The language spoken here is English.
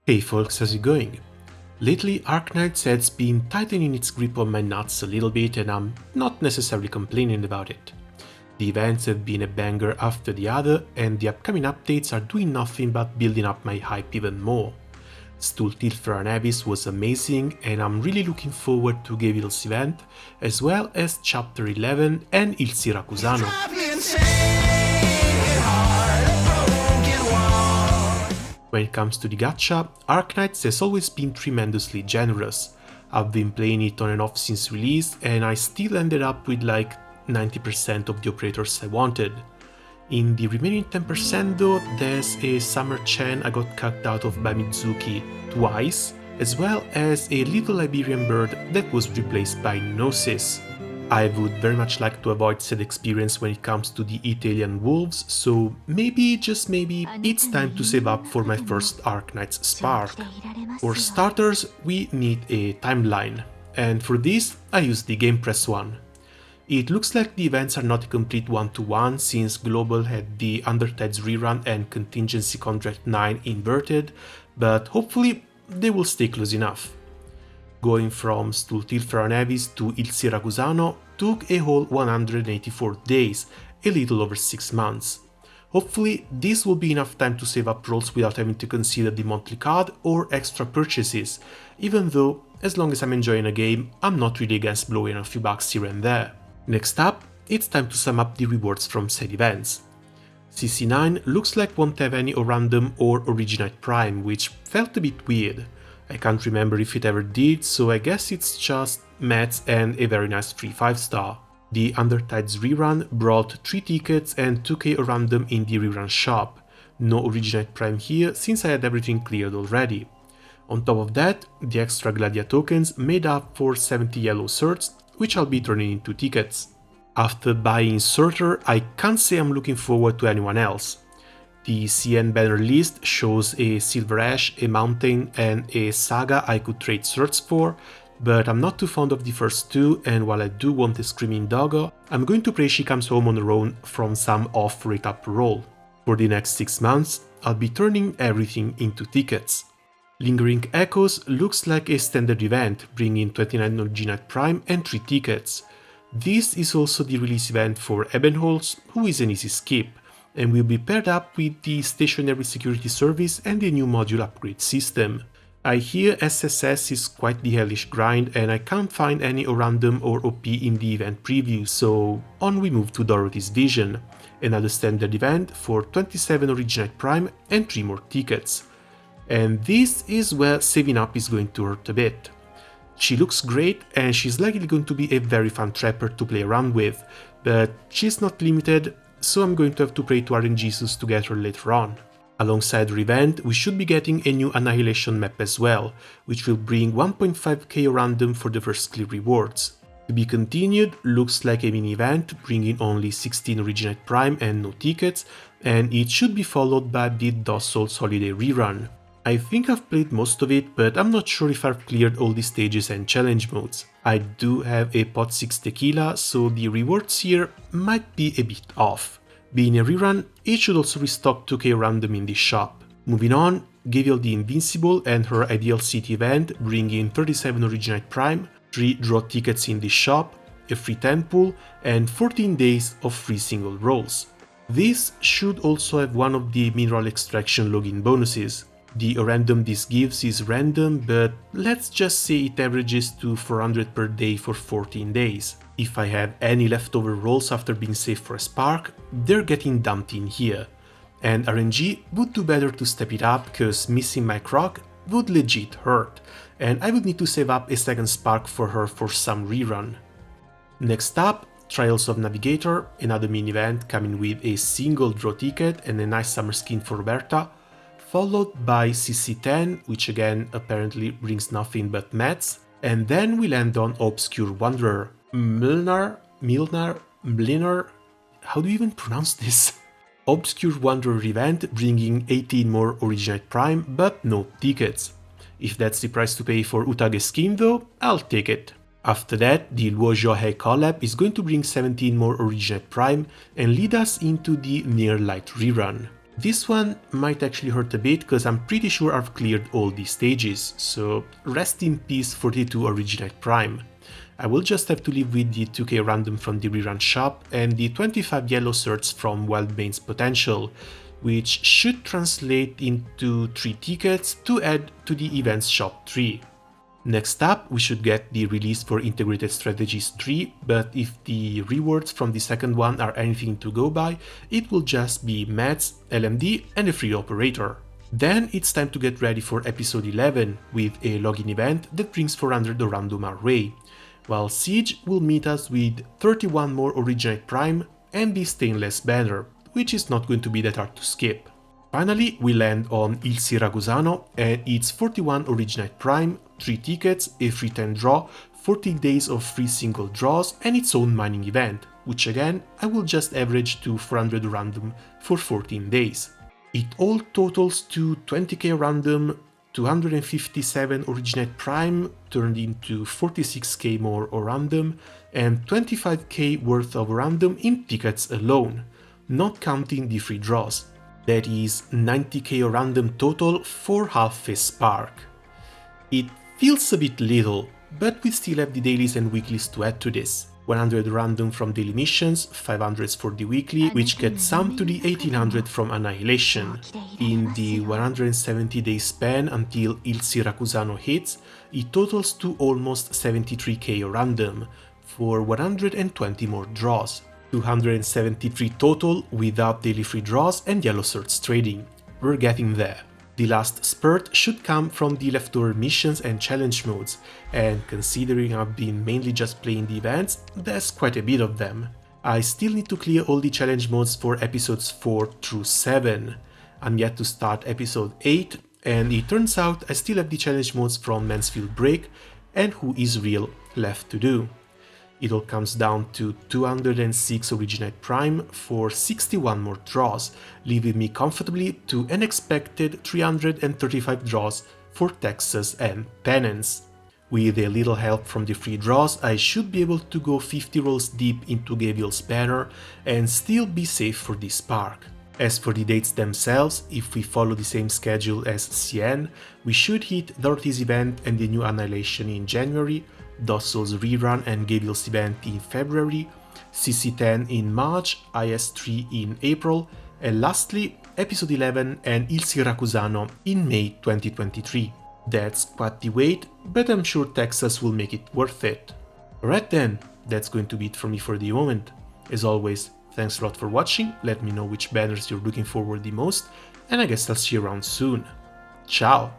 Hey folks, how's it going? Lately, Arknights has been tightening its grip on my nuts a little bit and I'm not necessarily complaining about it. The events have been a banger after the other and the upcoming updates are doing nothing but building up my hype even more. Stultilfera Abyss was amazing and I'm really looking forward to Gavil's event, as well as Chapter 11 and Il Siracusano. When it comes to the gacha, Arknights has always been tremendously generous. I've been playing it on and off since release and I still ended up with like 90% of the operators I wanted. In the remaining 10% though, there's a Summer Chen I got cut out of by Mizuki twice, as well as a little Iberian bird that was replaced by Gnosis. I would very much like to avoid said experience when it comes to the Italian wolves, so maybe, just maybe, it's time to save up for my first Arknights Spark. For starters, we need a timeline, and for this I use the Game Press one. It looks like the events are not a complete one-to-one since Global had the Undertides rerun and Contingency Contract 9 inverted, but hopefully they will stay close enough. Going from Stultilfera Abyss to Il Siracusano took a whole 184 days, a little over 6 months. Hopefully this will be enough time to save up rolls without having to consider the monthly card or extra purchases, even though, as long as I'm enjoying a game, I'm not really against blowing a few bucks here and there. Next up, it's time to sum up the rewards from said events. CC9 looks like won't have any random or Originite Prime, which felt a bit weird. I can't remember if it ever did, so I guess it's just mats and a very nice free 5-star. The Undertides rerun brought 3 tickets and 2k random in the rerun shop. No Originite Prime here since I had everything cleared already. On top of that, the extra Gladia tokens made up for 70 yellow certs, which I'll be turning into tickets. After buying Surtur, I can't say I'm looking forward to anyone else. The CN banner list shows a Silver Ash, a Mountain and a Saga I could trade certs for, but I'm not too fond of the first two, and while I do want a Screaming Doggo, I'm going to pray she comes home on her own from some off-rate up roll. For the next 6 months, I'll be turning everything into tickets. Lingering Echoes looks like a standard event, bringing 29 Originite Prime and 3 tickets. This is also the release event for Ebenholz, who is an easy skip, and will be paired up with the stationary security service and the new module upgrade system. I hear SSS is quite the hellish grind and I can't find any random or OP in the event preview, so on we move to Dorothy's Vision, another standard event for 27 Originite Prime and 3 more tickets. And this is where saving up is going to hurt a bit. She looks great and she's likely going to be a very fun trapper to play around with, but she's not limited, so I'm going to have to pray to RNGesus to get her later on. Alongside her event, we should be getting a new Annihilation map as well, which will bring 1.5k random for the first clear rewards. To be continued looks like a mini event, bringing only 16 Originite Prime and no tickets, and it should be followed by the Dust Souls Holiday rerun. I think I've played most of it, but I'm not sure if I've cleared all the stages and challenge modes. I do have a pot 6 tequila, so the rewards here might be a bit off. Being a rerun, it should also restock 2k random in this shop. Moving on, Gavil the Invincible and her Ideal City event bring in 37 Originite Prime, 3 draw tickets in this shop, a free 10 pool, and 14 days of free single rolls. This should also have one of the mineral extraction login bonuses. The random this gives is random, but let's just say it averages to 400 per day for 14 days. If I have any leftover rolls after being saved for a spark, they're getting dumped in here. And RNG would do better to step it up, cause missing my croc would legit hurt, and I would need to save up a second spark for her for some rerun. Next up, Trials of Navigator, another mini event coming with a single draw ticket and a nice summer skin for Roberta, followed by CC10, which again apparently brings nothing but mats, and then we land on Obscure Wanderer. Milner, how do you even pronounce this? Obscure Wanderer event bringing 18 more Originite Prime, but no tickets. If that's the price to pay for Utage skin though, I'll take it. After that, the Luo Zhuohei collab is going to bring 17 more Originite Prime and lead us into the Near Light rerun. This one might actually hurt a bit because I'm pretty sure I've cleared all these stages, so rest in peace 42 Originite Prime. I will just have to live with the 2k random from the rerun shop and the 25 yellow certs from Wildbane's Potential, which should translate into 3 tickets to add to the event's shop 3. Next up, we should get the release for Integrated Strategies 3, but if the rewards from the second one are anything to go by, it will just be mats, LMD and a free operator. Then it's time to get ready for episode 11 with a login event that brings 400 random our way, while Siege will meet us with 31 more Originite Prime and the Stainless banner, which is not going to be that hard to skip. Finally, we land on Il Siracusano and it's 41 Originite Prime, 3 tickets, a free 10 draw, 14 days of free single draws and its own mining event, which again I will just average to 400 random for 14 days. It all totals to 20k random, 257 Originite Prime turned into 46k more random and 25k worth of random in tickets alone, not counting the free draws. That is 90k random total for half a spark. It feels a bit little, but we still have the dailies and weeklies to add to this. 100 random from daily missions, 500s for the weekly, which gets summed to the 1800 from Annihilation. In the 170 day span until Il Siracusano hits, it totals to almost 73k random, for 120 more draws. 273 total without daily free draws and yellow certs trading. We're getting there. The last spurt should come from the leftover missions and challenge modes, and considering I've been mainly just playing the events, there's quite a bit of them. I still need to clear all the challenge modes for episodes 4 through 7. I'm yet to start episode 8, and it turns out I still have the challenge modes from Mansfield Break and Who Is Real left to do. It all comes down to 206 Originite Prime for 61 more draws, leaving me comfortably to an expected 335 draws for Texas and Penance. With a little help from the free draws, I should be able to go 50 rolls deep into Gabriel's banner and still be safe for this spark. As for the dates themselves, if we follow the same schedule as CN, we should hit Dorothy's event and the new Annihilation in January, Dossel's rerun and Gabriel's event in February, CC10 in March, IS3 in April, and lastly, episode 11 and Il Siracusano in May 2023. That's quite the wait, but I'm sure Texas will make it worth it. Alright then, that's going to be it from me for the moment. As always, thanks a lot for watching, let me know which banners you're looking forward the most, and I guess I'll see you around soon. Ciao!